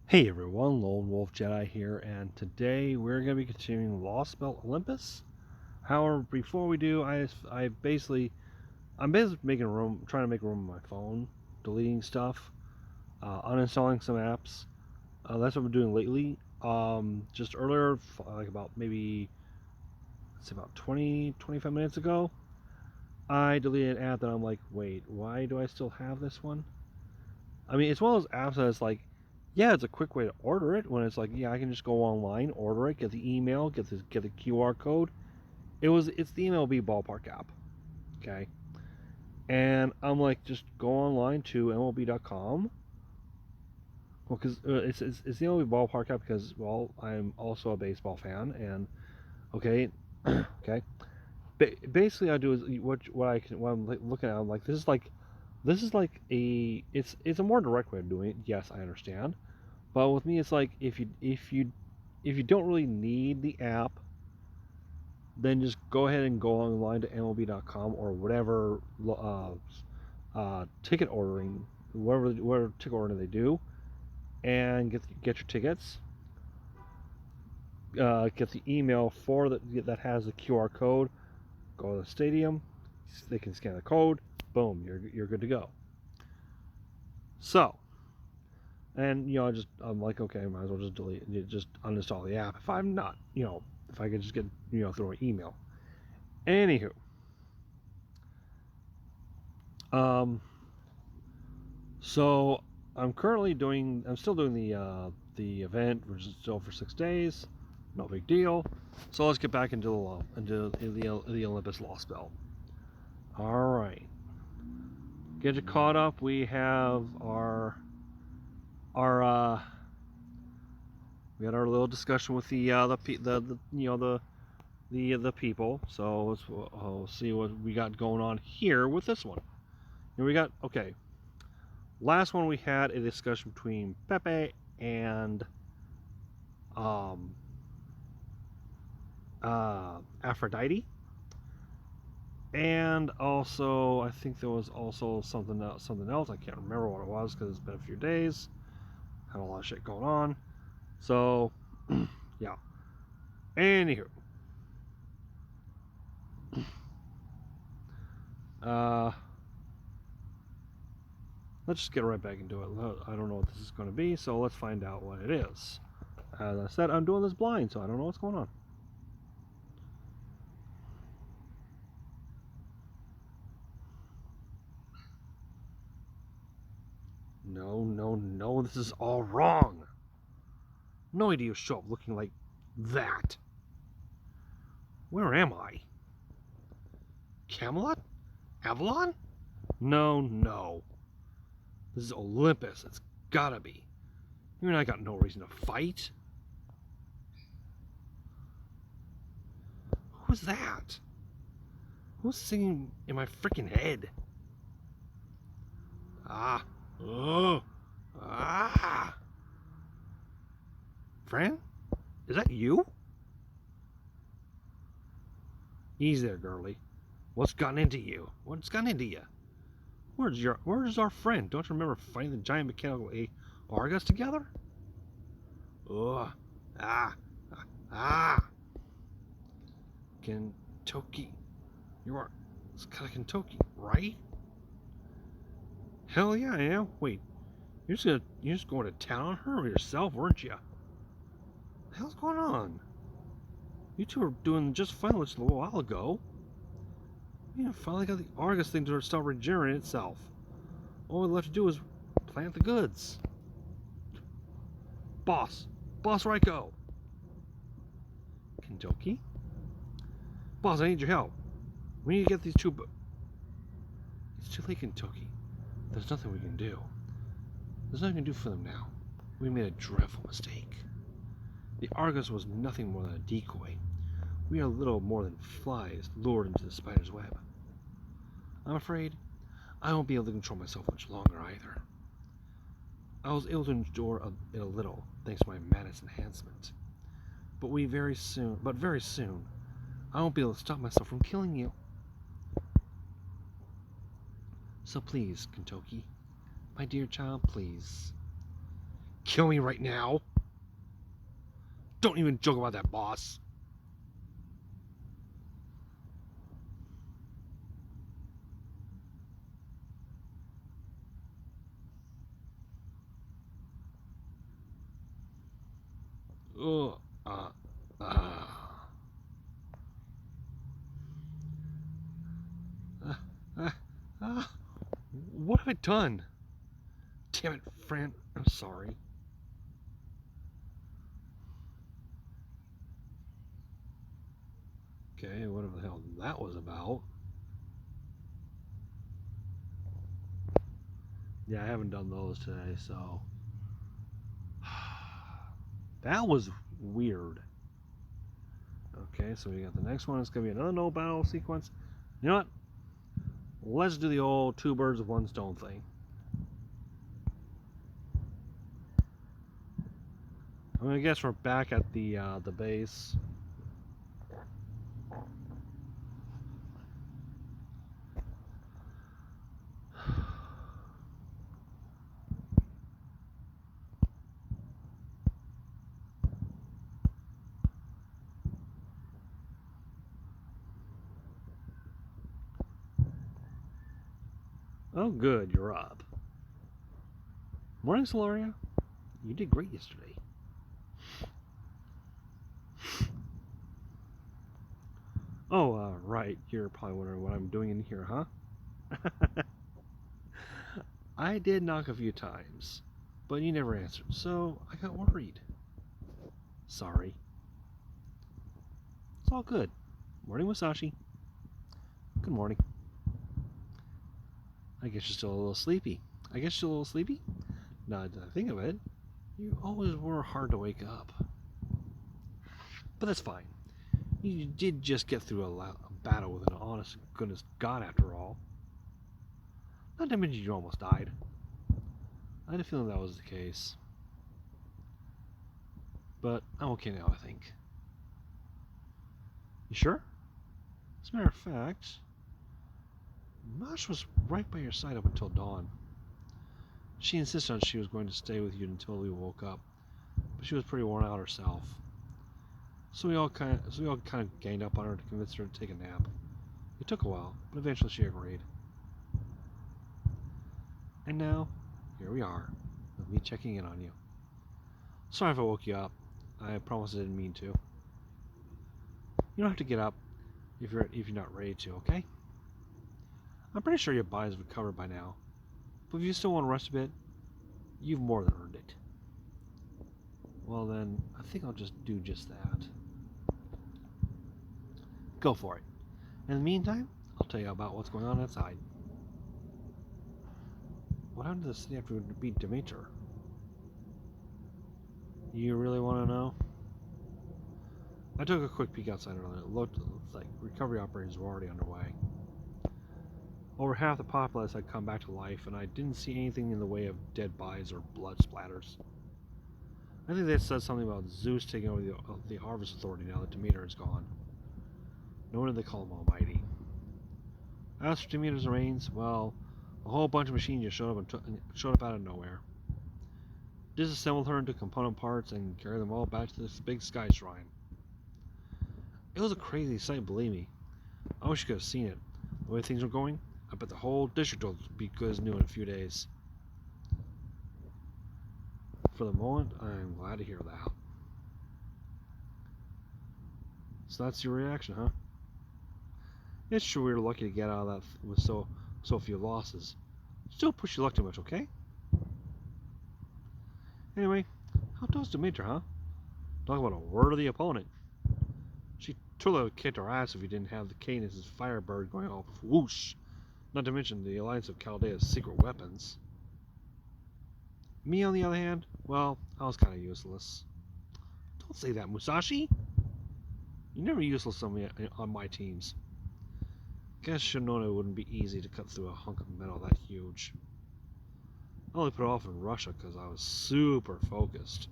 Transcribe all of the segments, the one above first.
Hey everyone, Lone Wolf Jedi here, and today we're going to be continuing Lostbelt Olympus. However, before we do, I'm basically making room, trying to make room on my phone, deleting stuff, uninstalling some apps. That's what I'm doing lately. Just earlier, like about maybe, let's say about 25 minutes ago, I deleted an app that I'm like, wait, why do I still have this one? I mean, it's one of those apps that it's like, yeah, it's a quick way to order it. When it's like, yeah, I can just go online, order it, get the email, get the QR code. It's the MLB Ballpark app, okay? And I'm like, just go online to MLB.com. Well, because it's the MLB Ballpark app because well, I'm also a baseball fan, and okay, okay. Basically, I do is what I'm looking at. I'm like, this is like it's a more direct way of doing it. Yes, I understand. But with me, it's like if you don't really need the app, then just go ahead and go online to MLB.com or whatever ticket ordering, whatever ticket ordering they do, and get your tickets. Get the email that has the QR code. Go to the stadium. They can scan the code. Boom, you're good to go. So, and I'm like, okay, might as well just just uninstall the app if I'm not, if I could just get through an email. Anywho, um, so I'm still doing the event, which is still for 6 days, no big deal. So let's get back into the Olympus Lostbelt. All right, get you caught up. We have our we had our little discussion with the people. So we'll see what we got going on here with this one. Here we got, okay. Last one we had a discussion between Pepe and um, Aphrodite, and also I think there was also something else. I can't remember what it was because it's been a few days. Had a lot of shit going on. So yeah. Anywho, uh, let's just get right back into it. I don't know what this is going to be, so let's find out what it is. As I said, I'm doing this blind, so I don't know what's going on. No, no, no, this is all wrong. No idea you show up looking like that. Where am I? Camelot? Avalon? No, no. This is Olympus. It's gotta be. You and I got no reason to fight. Who's that? Who's singing in my freaking head? Ah. Oh. Ah. Fran? Is that you? Easy there, girlie. What's gotten into you? What's gotten into you? Where's our friend? Don't you remember fighting the giant mechanical Argus together? Ugh. Ah. Ah. Kentucky. You are it's kind of Kentucky, right? Hell yeah, I am. Wait, you're just going to town on her yourself, weren't you? What the hell's going on? You two were doing just fine just a little while ago. You finally got the Argus thing to start regenerating itself. All we left to do is plant the goods. Boss Ryko. Kentucky? Boss, I need your help. We need to get these two. It's too late, Kentucky. There's nothing we can do. There's nothing we can do for them now. We made a dreadful mistake. The Argus was nothing more than a decoy. We are little more than flies lured into the spider's web. I'm afraid I won't be able to control myself much longer either. I was able to endure it a little thanks to my madness enhancement. But very soon, I won't be able to stop myself from killing you. So please, Kentucky, my dear child, please, kill me right now? Don't even joke about that, boss. Ugh. What have I done? Damn it, Fran. I'm sorry. Okay, whatever the hell that was about. Yeah, I haven't done those today, so. That was weird. Okay, so we got the next one. It's going to be another no battle sequence. You know what? Let's do the old two birds with one stone thing. I guess we're back at the base. Oh, good, you're up. Morning, Celoria. You did great yesterday. Oh, right. You're probably wondering what I'm doing in here, huh? I did knock a few times, but you never answered, so I got worried. Sorry. It's all good. Morning, Musashi. Good morning. I guess you're still a little sleepy. Now that I think of it, you always were hard to wake up. But that's fine. You did just get through a battle with an honest to goodness god after all. Not to mention you almost died. I had a feeling that was the case. But I'm okay now, I think. You sure? As a matter of fact, Mosh was right by your side up until dawn. She insisted on she was going to stay with you until we woke up, but she was pretty worn out herself. So we all kind of ganged up on her to convince her to take a nap. It took a while, but eventually she agreed. And now, here we are, with me checking in on you. Sorry if I woke you up. I promise I didn't mean to. You don't have to get up if you're not ready to, okay? I'm pretty sure your body's recovered by now. But if you still want to rest a bit, you've more than earned it. Well then, I think I'll just do just that. Go for it. In the meantime, I'll tell you about what's going on outside. What happened to the city after we beat Demeter? You really want to know? I took a quick peek outside earlier. It looked like recovery operations were already underway. Over half the populace had come back to life, and I didn't see anything in the way of dead bodies or blood splatters. I think they said something about Zeus taking over the Harvest Authority now that Demeter is gone. No wonder they call him Almighty. As for Demeter's reigns, well, a whole bunch of machines just showed up out of nowhere. Disassembled her into component parts and carried them all back to this big sky shrine. It was a crazy sight, believe me. I wish you could have seen it. The way things were going, I bet the whole district will be good as new in a few days. For the moment, I'm glad to hear that. So that's your reaction, huh? It's true we were lucky to get out of that with so few losses. Still push your luck too much, okay? Anyway, how tough Demeter, huh? Talk about a worthy opponent. She totally would kick our ass if we didn't have the Canis' Firebird going off with whoosh. Not to mention the Alliance of Chaldea's secret weapons. Me, on the other hand, well, I was kind of useless. Don't say that, Musashi. You're never useless on my teams. Guess should have known it wouldn't be easy to cut through a hunk of metal that huge. I only put it off in Russia because I was super focused.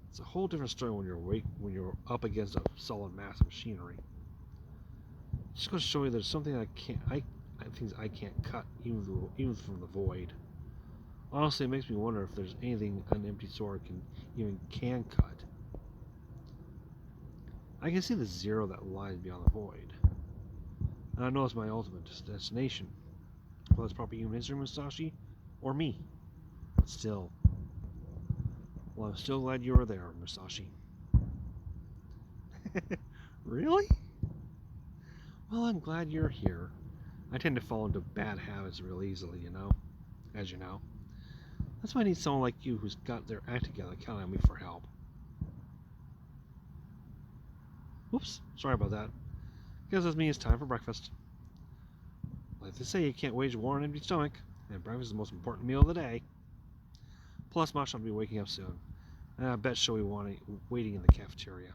It's a whole different story when you're up against a solid mass of machinery. Just going to show you there's something things I can't cut even from the void. Honestly, it makes me wonder if there's anything an empty sword can cut. I can see the zero that lies beyond the void. And I know it's my ultimate destination. Whether it's proper human history, Musashi, or me. But still, well, I'm still glad you were there, Musashi. Really? Well, I'm glad you're here. I tend to fall into bad habits real easily, as you know. That's why I need someone like you who's got their act together counting on me for help. Oops, sorry about that. Guess that means it's time for breakfast. Like they say, you can't wage war on an empty stomach, and breakfast is the most important meal of the day. Plus, Masha will be waking up soon, and I bet she'll be waiting in the cafeteria.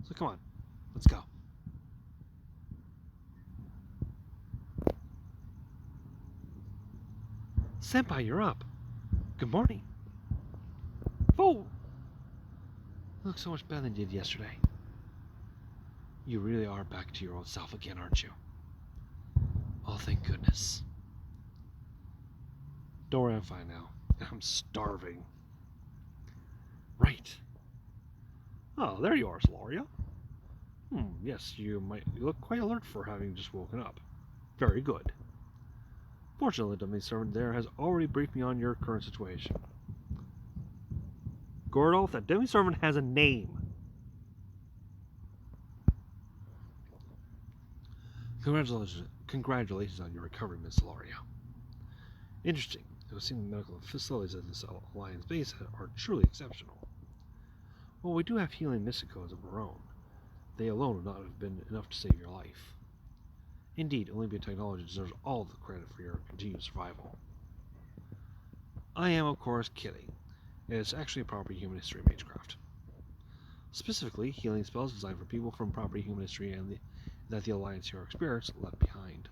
So come on, let's go. Senpai, you're up. Good morning. Oh! You look so much better than you did yesterday. You really are back to your old self again, aren't you? Oh, thank goodness. Don't worry, I'm fine now. I'm starving. Right. Oh, there you are, Celoria. Yes, you look quite alert for having just woken up. Very good. Fortunately, the dummy servant there has already briefed me on your current situation. Gordolf, that dummy servant has a name. Congratulations on your recovery, Miss Solaria. Interesting. It would seem the medical facilities at this Alliance base are truly exceptional. Well, we do have healing mysticos of our own. They alone would not have been enough to save your life. Indeed, Olympian technology deserves all the credit for your continued survival. I am, of course, kidding. It is actually a proper human history magecraft. Specifically, healing spells designed for people from proper human history and that the Alliance heroic spirits left behind.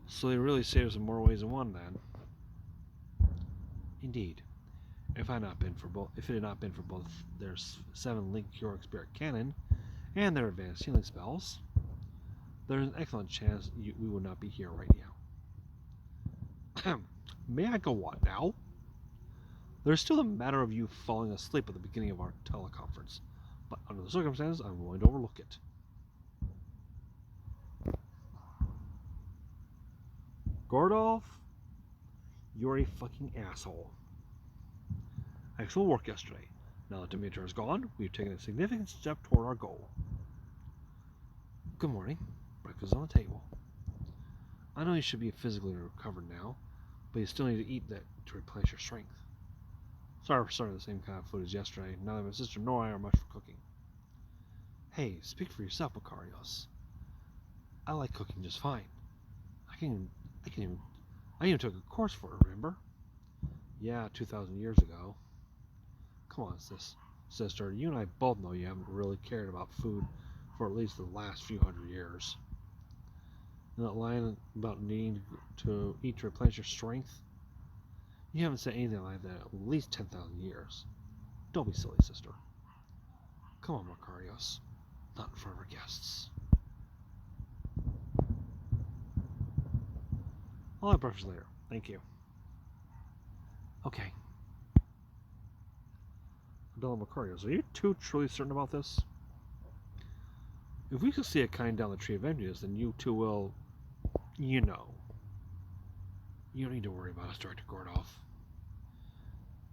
So they really saved us in more ways than one, then. Indeed. If it had not been for both their 7-link heroic spirit cannon and their advanced healing spells, there's an excellent chance we would not be here right now. May I go on now? There's still a matter of you falling asleep at the beginning of our teleconference, but under the circumstances, I'm willing to overlook it. Gordolf, you're a fucking asshole. Excellent work yesterday. Now that Demeter is gone, we've taken a significant step toward our goal. Good morning. Breakfast is on the table. I know you should be physically recovered now, but you still need to eat that to replenish your strength. Sorry for starting the same kind of food as yesterday, now that my sister nor I are much for cooking. Hey, speak for yourself, Macarios. I like cooking just fine. I even took a course for it, remember? Yeah, 2,000 years ago. Come on, sister, you and I both know you haven't really cared about food for at least the last few hundred years. And that line about needing to eat to replenish your strength, you haven't said anything like that in at least 10,000 years. Don't be silly, sister. Come on, Macarios. Not in front of our guests. I'll have breakfast later. Thank you. Okay. Adela Macarios, are you two truly certain about this? If we succeed at cutting down the tree of emptiness, then you two will, you know. You don't need to worry about us, Director Gordolf.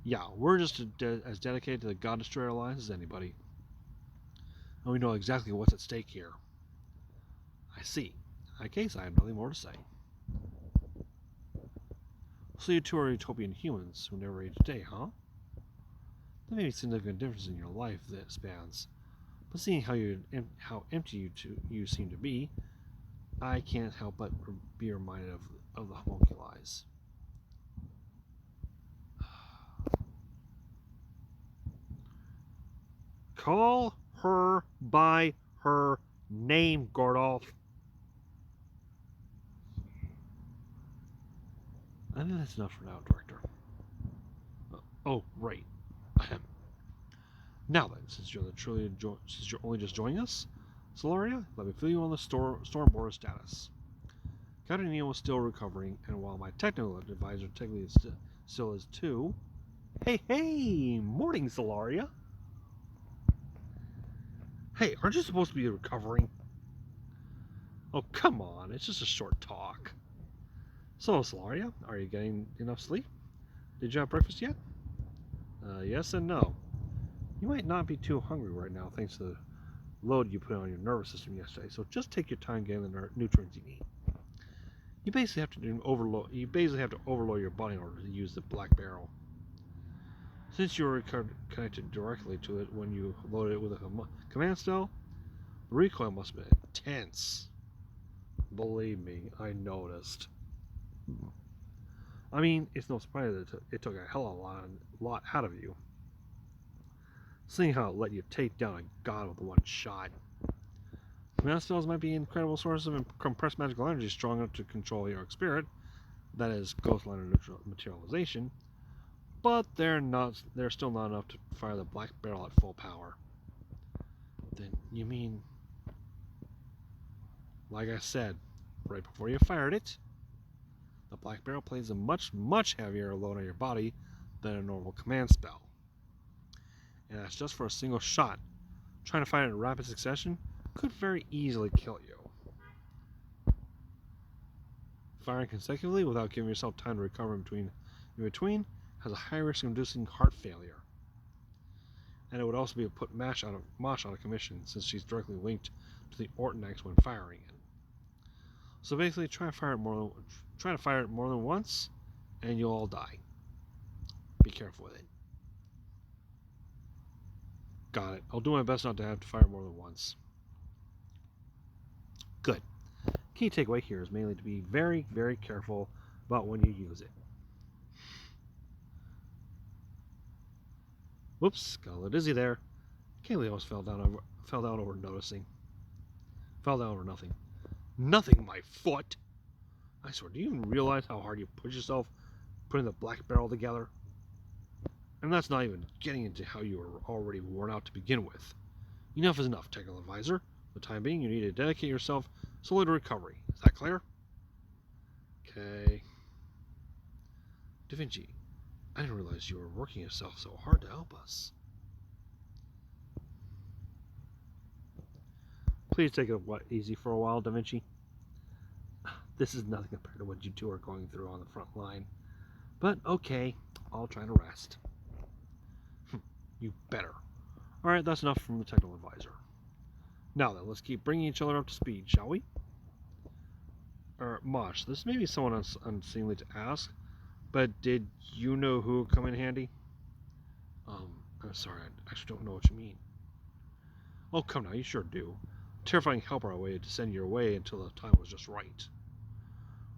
Yeah, we're just as dedicated to the God Destroyer Alliance as anybody. And we know exactly what's at stake here. I see. In that case, I have nothing more to say. So you two are utopian humans who never age a day, huh? That may be a significant difference in your life that spans. But seeing how empty you seem to be, I can't help but be reminded of the homunculi. Call her by her name, Gordolf. I think that's enough for now, Director. Oh, right. Now then, since you're only just joining us, Celoria, let me fill you on the storm border status. Captain was still recovering, and while my technical advisor technically still is too. Hey, morning, Solaria. Hey, aren't you supposed to be recovering? Oh, come on, it's just a short talk. So, Solaria, are you getting enough sleep? Did you have breakfast yet? Yes and no. You might not be too hungry right now thanks to the load you put on your nervous system yesterday, so just take your time getting the nutrients you need. You basically have to overload your body in order to use the black barrel. Since you were connected directly to it when you loaded it with a command cell, the recoil must have been intense. Believe me, I noticed. I mean, it's no surprise that it took a hell of a lot out of you. Seeing how it let you take down a god with one shot. Command cells might be an incredible source of compressed magical energy strong enough to control your spirit, that is, ghost line or materialization, but they're still not enough to fire the black barrel at full power. Then you mean, like I said, right before you fired it, the black barrel plays a much heavier load on your body than a normal command spell. And that's just for a single shot. Trying to fire it in rapid succession could very easily kill you. Firing consecutively without giving yourself time to recover in between has a high risk of inducing heart failure. And it would also be put Mosh out of commission since she's directly linked to the Ortonex when firing it. So basically, try to fire it more than once, and you'll all die. Be careful with it. Got it. I'll do my best not to have to fire more than once. Good. Key takeaway here is mainly to be very, very careful about when you use it. Whoops, got a little dizzy there. Kaylee almost fell down over nothing. Nothing, my foot! I swear, do you even realize how hard you push yourself putting the black barrel together? And that's not even getting into how you were already worn out to begin with. Enough is enough, technical advisor. For the time being, you need to dedicate yourself solely to recovery. Is that clear? Okay. Da Vinci, I didn't realize you were working yourself so hard to help us. Please take it easy for a while, Da Vinci. This is nothing compared to what you two are going through on the front line. But okay, I'll try to rest. You better. Alright, that's enough from the technical advisor. Now then, let's keep bringing each other up to speed, shall we? Mosh, this may be someone unseemly to ask, but did you know who would come in handy? I'm sorry, I actually don't know what you mean. Oh, come now, you sure do. A terrifying helper I waited to send your way until the time was just right.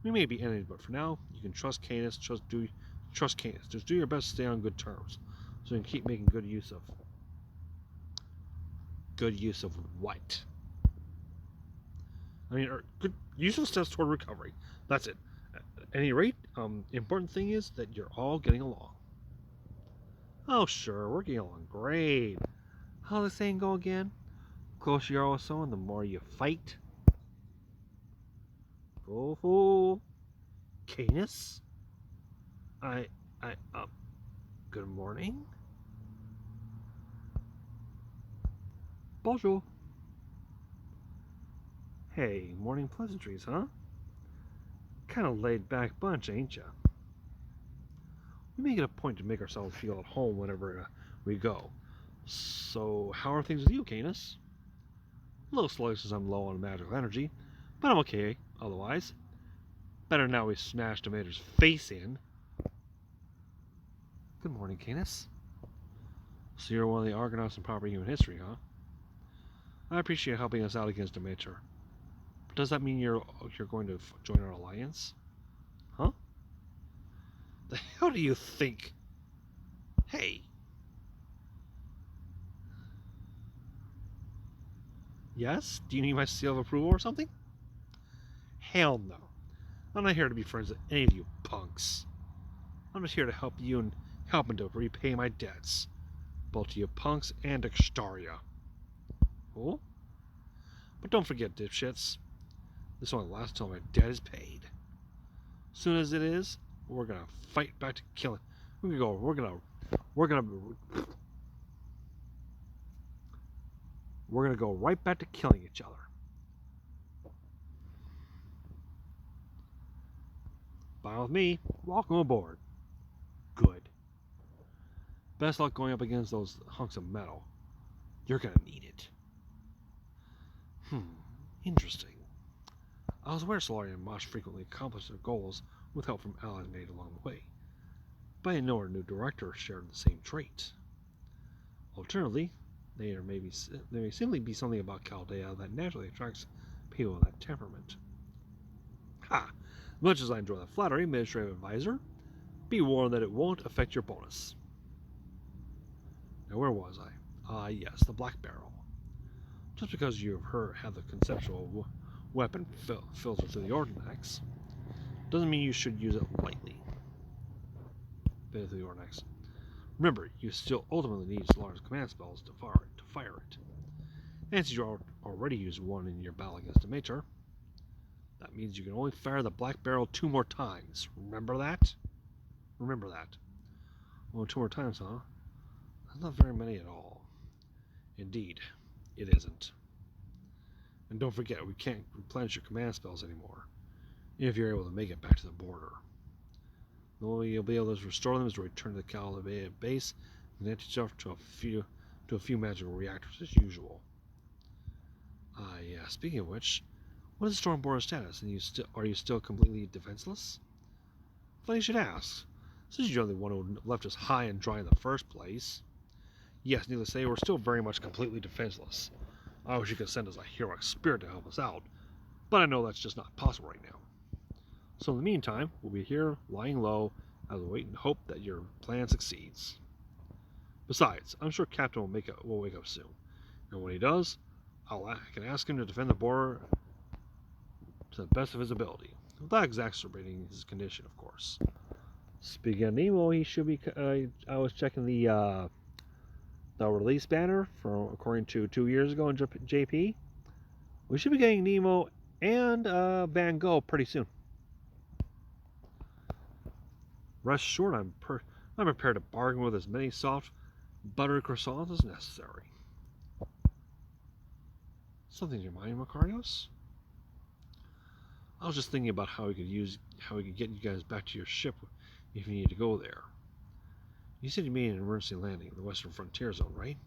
We may be enemies, but for now, you can trust Canis. Trust Canis. Just do your best to stay on good terms, so you can keep making good use of. Good use of what? I mean, good use of steps toward recovery. That's it. At any rate, important thing is that you're all getting along. Oh, sure, we're getting along great. How's the saying go again? The closer you are with someone, the more you fight. Oh, Canis? Good morning? Bonjour. Hey, morning pleasantries, huh? Kind of laid back bunch, ain't ya? We make it a point to make ourselves feel at home whenever we go. So, how are things with you, Canis? A little slow since I'm low on magical energy, but I'm okay otherwise. Better now we smashed Demeter's face in. Good morning, Canis. So you're one of the Argonauts in proper human history, huh? I appreciate helping us out against Demeter. But does that mean you're going to join our alliance? Huh? The hell do you think? Hey! Yes? Do you need my seal of approval or something? Hell no. I'm not here to be friends with any of you punks. I'm just here to help you and helping to repay my debts. Both to you punks and to Staria. Oh? But don't forget, dipshits. This only lasts until my debt is paid. Soon as it is, we're gonna fight back to kill it. We're gonna go right back to killing each other. Fine with me. Welcome aboard. Good. Best luck going up against those hunks of metal. You're gonna need it. Interesting. I was aware Solaria and Musashi frequently accomplished their goals with help from allies made along the way, but I didn't know our new director shared the same traits. Alternatively, there may simply be something about Chaldea that naturally attracts people with that temperament. Ha! Much as I enjoy the flattery, Administrative Advisor, be warned that it won't affect your bonus. Now, where was I? Yes, the Black Barrel. Just because you have the conceptual weapon filter through the Ordinax, doesn't mean you should use it lightly. Through the Ordinax. Remember, you still ultimately need Solaria's command spells to fire it. And since you already used one in your battle against Demeter, that means you can only fire the Black Barrel 2 more times. Remember that? Remember that. Well, 2 more times, huh? That's not very many at all. Indeed, it isn't. And don't forget, we can't replenish your command spells anymore, if you're able to make it back to the border. The only way you'll be able to restore them is to return to the Collaborator base and connect yourself to a few magical reactors as usual. Yeah, speaking of which, what is the storm border status? And are you still completely defenseless? Funny you should ask, since you're the one who left us high and dry in the first place. Yes, needless to say, we're still very much completely defenseless. I wish you could send us a heroic spirit to help us out, but I know that's just not possible right now. So in the meantime, we'll be here, lying low, as we wait and hope that your plan succeeds. Besides, I'm sure Captain will wake up soon, and when he does, I can ask him to defend the border to the best of his ability, without exacerbating his condition, of course. Speaking of Nemo, he should be. I was checking the release banner from according to 2 years ago in JP. We should be getting Nemo and Van Gogh pretty soon. Rest assured, I'm prepared to bargain with as many soft, buttery croissants as necessary. Something in your mind, Macarios? I was just thinking about how we could get you guys back to your ship if you need to go there. You said you made an emergency landing in the Western Frontier Zone, right?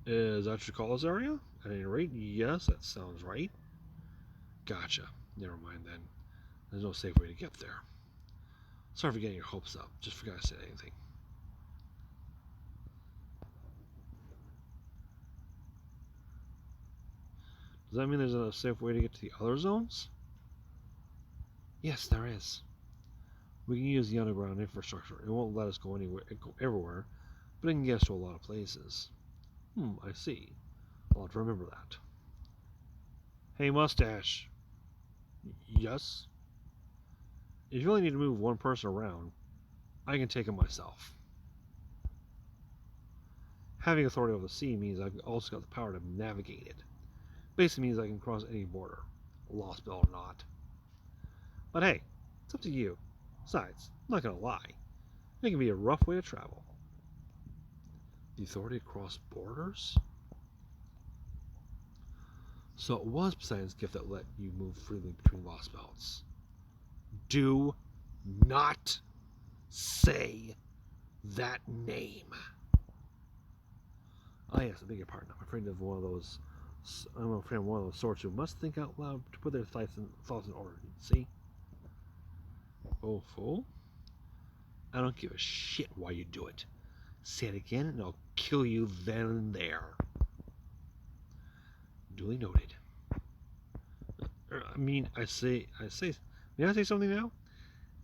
Is that what you call this area? At any rate, yes, that sounds right. Gotcha. Never mind then. There's no safe way to get there. Sorry for getting your hopes up. Just forgot to say anything. Does that mean there's a safe way to get to the other zones? Yes, there is. We can use the underground infrastructure. It won't let us go everywhere, but it can get us to a lot of places. I see. I'll have to remember that. Hey, Mustache. Yes? If you really need to move one person around, I can take him myself. Having authority over the sea means I've also got the power to navigate it. Basically means I can cross any border, Lostbelt or not. But hey, it's up to you. Besides, I'm not going to lie, it can be a rough way to travel. The authority to cross borders? So it was Poseidon's gift that let you move freely between Lostbelts. Do not say that name. Ah, yes, I beg your pardon. I'm afraid of one of those sorts who must think out loud to put their thoughts in order. See? Oh, fool. I don't give a shit why you do it. Say it again and I'll kill you then and there. Duly noted. May I say something now?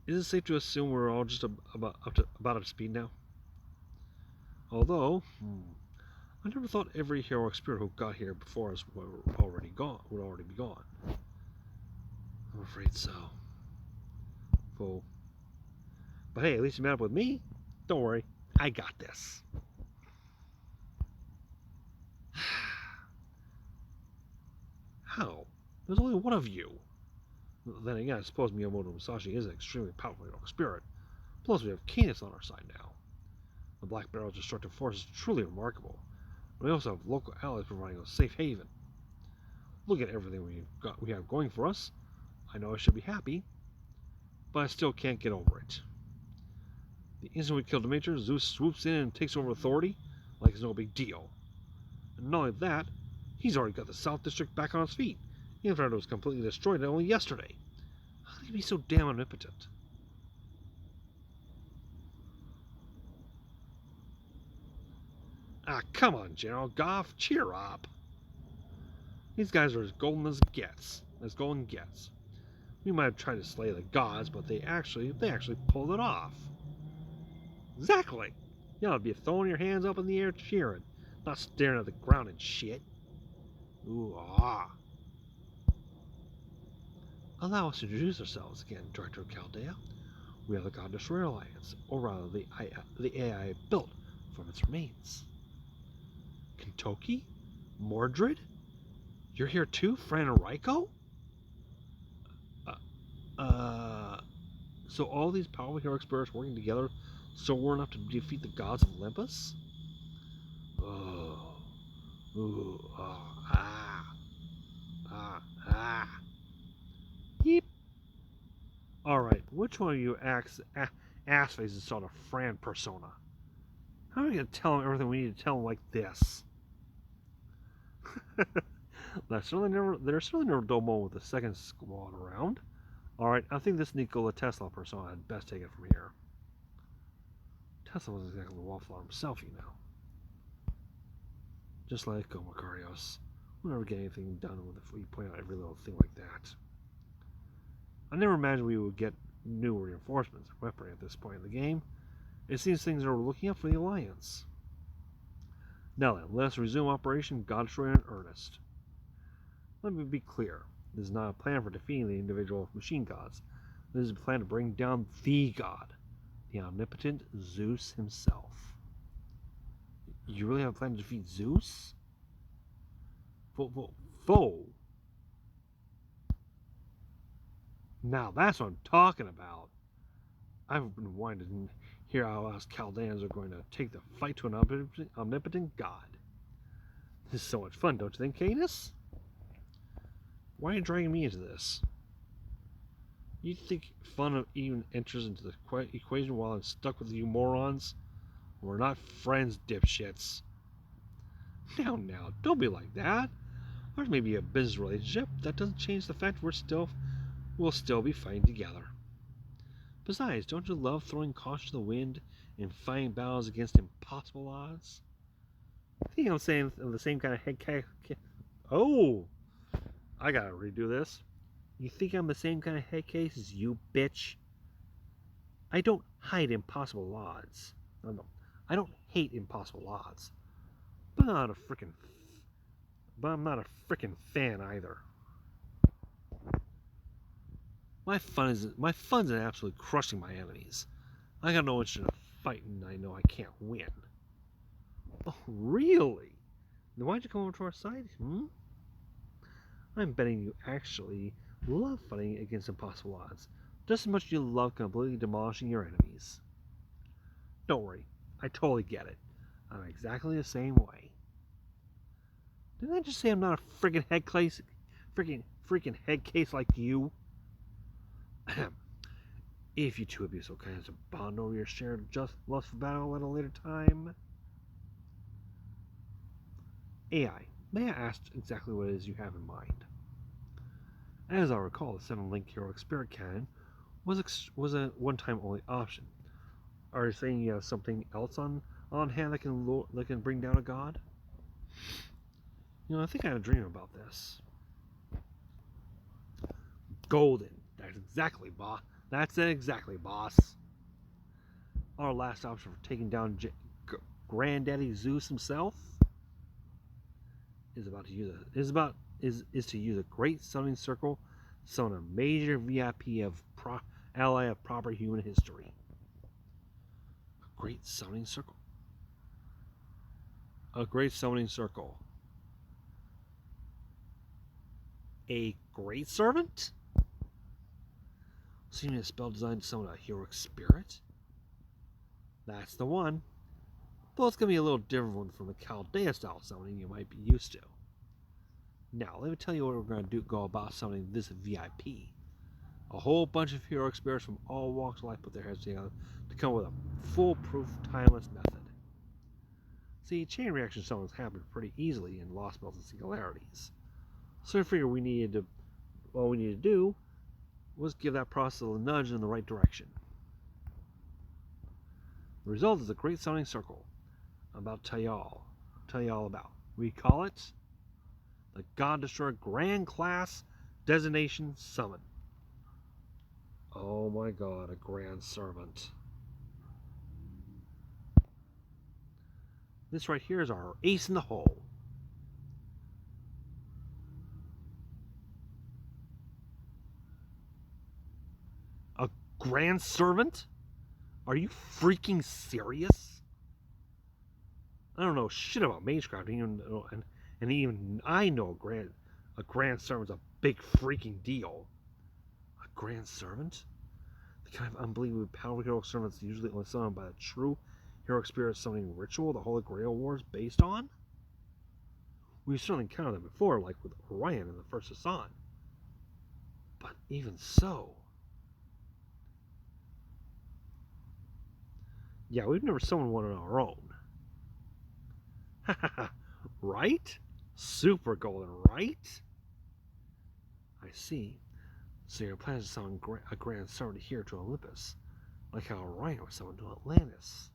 Is it safe to assume we're all just about up to speed now? Although, I never thought every heroic spirit who got here before us would already be gone. I'm afraid so. Fool. But hey, at least you met up with me. Don't worry, I got this. How? There's only one of you. Then again, I suppose Miyamoto Musashi is an extremely powerful heroic spirit. Plus, we have Canis on our side now. The Black Barrel's destructive force is truly remarkable. We also have local allies providing a safe haven. Look at everything we have going for us. I know I should be happy, but I still can't get over it. The instant we kill Demeter, Zeus swoops in and takes over authority like it's no big deal. And not only that, he's already got the South District back on its feet, even after it was completely destroyed only yesterday. How can he be so damn omnipotent? Ah, come on, General Goff, cheer up. These guys are as golden as golden gets. We might have tried to slay the gods, but they actually pulled it off. Exactly. You ought to be throwing your hands up in the air cheering, not staring at the ground and shit. Ooh, ah. Allow us to introduce ourselves again, Director of Chaldea. We are the God Destroyer Alliance, or rather the AI built from its remains. Kentucky? Mordred? You're here too, Fran and Raiko? So all these powerful heroic spirits working together so we're enough to defeat the gods of Olympus? Oh. Ooh. Oh. Ah. Ah. Ah. Yeep. Alright, which one of you ass faces saw the Fran persona? How are we going to tell him everything we need to tell him like this? There's certainly never a dull moment with the second squad around. Alright, I think this Nikola Tesla persona had best take it from here. Tesla wasn't exactly a wallflower himself, you know. Just like Macarios. We'll never get anything done with if we point out every little thing like that. I never imagined we would get new reinforcements or weaponry at this point in the game. It seems things are looking up for the Alliance. Now then, let us resume Operation God Destroyer in earnest. Let me be clear. This is not a plan for defeating the individual machine gods. This is a plan to bring down the god, the omnipotent Zeus himself. You really have a plan to defeat Zeus? Foe. Now that's what I'm talking about. I've been wanting to hear how us Chaldeans are going to take the fight to an omnipotent god. This is so much fun, don't you think, Canis? Why are you dragging me into this? You think fun even enters into the equation while I'm stuck with you morons? We're not friends, dipshits. Now, don't be like that. Ours may be a business relationship, but that doesn't change the fact we'll still be fighting together. Besides, don't you love throwing caution to the wind and fighting battles against impossible odds? I think I'm saying the same kind of head case. Oh, I gotta redo this. You think I'm the same kind of head case as you, bitch? I don't hide impossible odds. No, I don't hate impossible odds. But I'm not a frickin' fan either. My fun's in absolutely crushing my enemies. I got no interest in fighting. I know I can't win. Oh, really? Then why'd you come over to our side? I'm betting you actually love fighting against impossible odds, just as much as you love completely demolishing your enemies. Don't worry, I totally get it. I'm exactly the same way. Didn't I just say I'm not a freaking head case like you? If you two would be so kind as to bond over your shared lust for battle at a later time. AI, may I ask exactly what it is you have in mind? As I recall, the 7-link heroic spirit cannon was a one-time only option. Are you saying you have something else on hand that can bring down a god? You know, I think I had a dream about this. Golden. That's it exactly, boss. Our last option for taking down Granddaddy Zeus himself is to use a great summoning circle to summon a major VIP ally of proper human history. A great summoning circle. A great summoning circle. A great servant? Seeming a spell designed to summon a heroic spirit? That's the one. Though it's going to be a little different from the Chaldea style summoning you might be used to. Now, let me tell you what we're going to go about summoning this VIP. A whole bunch of heroic spirits from all walks of life put their heads together to come up with a foolproof, timeless method. See, chain reaction summons happen pretty easily in Lostbelt and Singularities. So I figured all we needed to do was give that process a nudge in the right direction. The result is a great summoning circle. I'm about to tell you all about. We call it the God Destroyer Grand Class Designation Summon. Oh my god, a Grand Servant. This right here is our ace in the hole. A Grand Servant? Are you freaking serious? I don't know shit about Magecraft, and even I know a Grand Servant's a big freaking deal. A Grand Servant? The kind of unbelievably powerful heroic servants usually only summoned by a true heroic spirit summoning ritual the Holy Grail War is based on? We've certainly encountered them before, like with Orion in the First Hassan. But even so... Yeah, we've never summoned one on our own. Right? Super golden, right? I see. So your plan is to summon a Grand Servant here to Olympus, like how Orion was summoned to Atlantis.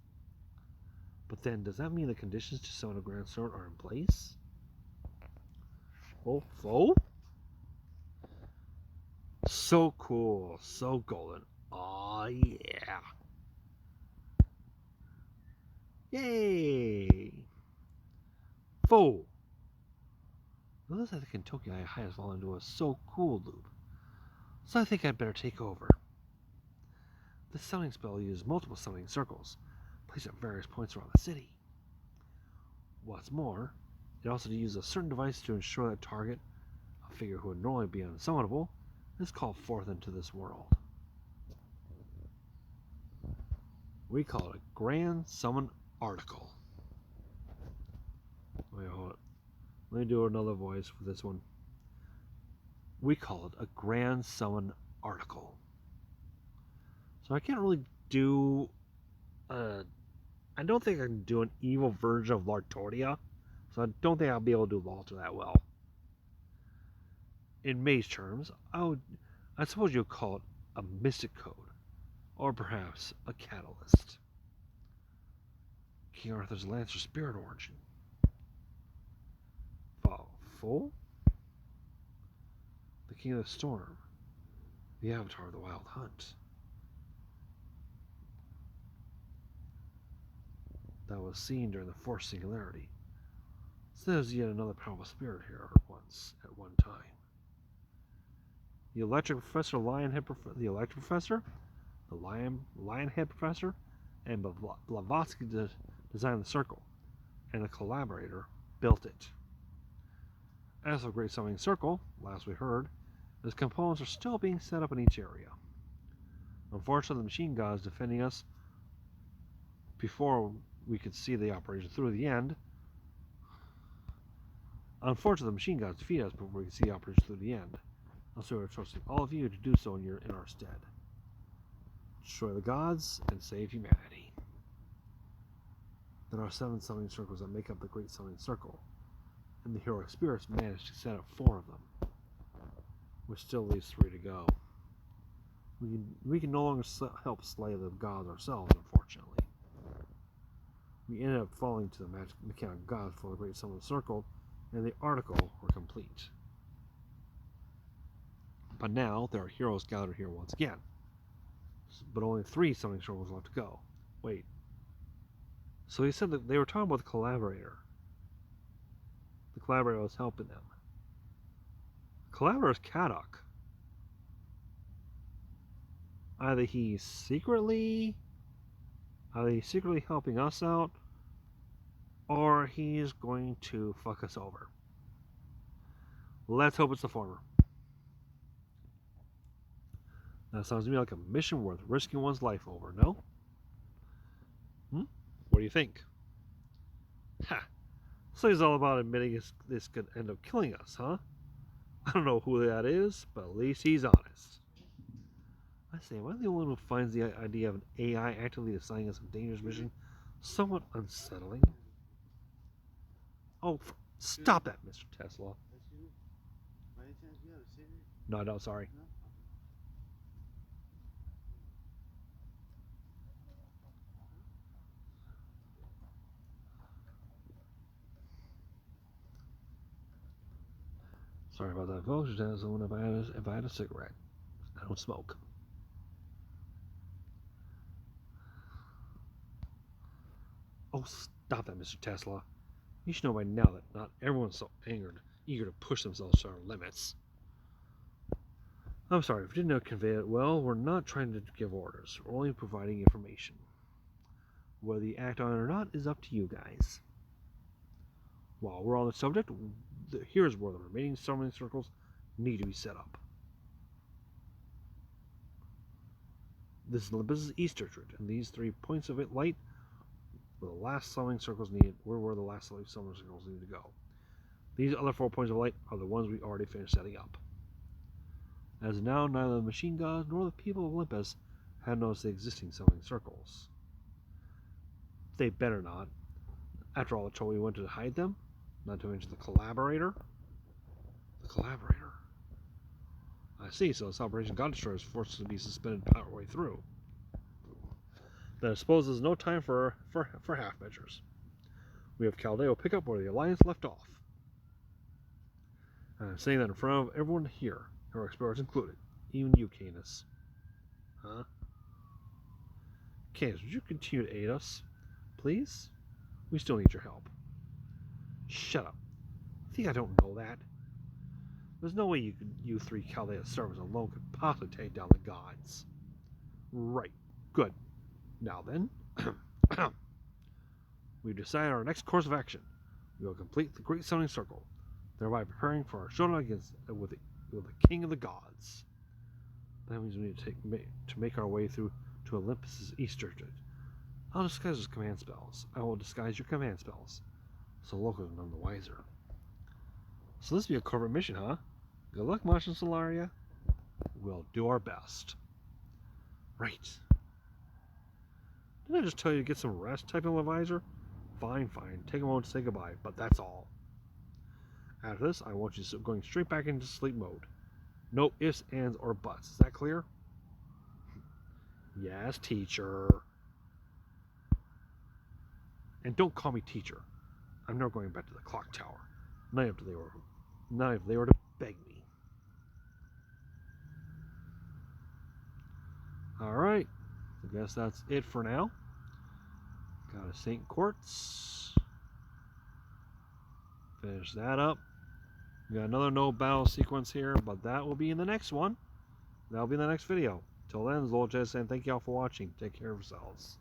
But then, does that mean the conditions to summon a Grand Servant are in place? Oh? So cool, so golden. Aw, yeah. Yay! Foe! Notice that the Kentucky High has fallen into a so cool loop. So I think I'd better take over. This summoning spell uses multiple summoning circles, placed at various points around the city. What's more, it also uses a certain device to ensure that target, a figure who would normally be unsummonable, is called forth into this world. We call it a Grand Summon Article. Wait, hold on. Let me do another voice for this one. We call it a Grand Summon Article. So I can't really do... I don't think I can do an evil version of Lartordia. So I don't think I'll be able to do Walter that well. In mage terms, I suppose you'd call it a mystic code. Or perhaps a catalyst. King Arthur's Lancer Spirit Origin. Full? The King of the Storm. The Avatar of the Wild Hunt. That was seen during the Fourth Singularity. So there's yet another powerful spirit here at one time. The Electric Professor, Lionhead Professor, and Blavatsky designed the circle, and the Collaborator built it. As for the Great Summoning Circle, last we heard, its components are still being set up in each area. Unfortunately, the machine gods defending us before we could see the operation through the end. Unfortunately, the machine gods defeat us before we could see the operation through the end. So we're trusting all of you to do so in our stead. Destroy the gods and save humanity. There are 7 summoning circles that make up the Great Summoning Circle, and the heroic spirits managed to set up 4 of them, which still leaves 3 to go. We can no longer help slay the gods ourselves, unfortunately. We ended up falling to the mechanic gods for the Great Summoning Circle, and the article were complete. But now there are heroes gathered here once again. But only 3 summoning circles left to go. Wait. So he said that they were talking about the Collaborator. The Collaborator was helping them. The Collaborator is Kadok. Either he's secretly helping us out, or he's going to fuck us over. Let's hope it's the former. That sounds to me like a mission worth risking one's life over, no? What do you think? Ha! So he's all about admitting this could end up killing us, huh? I don't know who that is, but at least he's honest. I say, am I the only one who finds the idea of an AI actively assigning us a dangerous mission somewhat unsettling? Oh, stop that, Mr. Tesla. No, I don't, sorry. Sorry about that, folks. Just ask someone if I had a cigarette. I don't smoke. Oh, stop that, Mr. Tesla. You should know by now that not everyone's so eager to push themselves to our limits. I'm sorry, if you didn't convey it well, we're not trying to give orders. We're only providing information. Whether you act on it or not is up to you guys. While we're on the subject, here's where the remaining summoning circles need to be set up. This is Olympus' east district, and these 3 points of light were the last summoning circles needed. Where the last summoning circles need to go. These other 4 points of light are the ones we already finished setting up. As of now, neither the machine gods nor the people of Olympus had noticed the existing summoning circles. They better not. After all the trouble we went to hide them, not to mention the Collaborator. The Collaborator. I see, so this Operation God Destroyer is forced to be suspended partway through. Then I suppose there's no time for half measures. We have Caldeo pick up where the Alliance left off. And I'm saying that in front of everyone here, our explorers included, even you, Canis. Huh? Canis, would you continue to aid us? Please? We still need your help. Shut up. Think I don't know that? There's no way you 3 Caldea servants alone could possibly take down the gods. Right. Good. Now then, we've decided our next course of action. We will complete the Great Summoning Circle, thereby preparing for our showdown against with the King of the Gods. That means we need to make our way through to Olympus' east district. I'll disguise those command spells. I will disguise your command spells, so locals are none the wiser. So this will be a covert mission, huh? Good luck, Martian Solaria. We'll do our best. Right. Didn't I just tell you to get some rest, type in Levisor? Fine. Take a moment to say goodbye, but that's all. After this, I want you going straight back into sleep mode. No ifs, ands, or buts. Is that clear? Yes, teacher. And don't call me teacher. I'm never going back to the clock tower. Not if they were to beg me. Alright. I guess that's it for now. Got a St. Quartz. Finish that up. We got another no battle sequence here, but that will be in the next one. That'll be in the next video. Till then, Zoljet saying thank you all for watching. Take care of yourselves.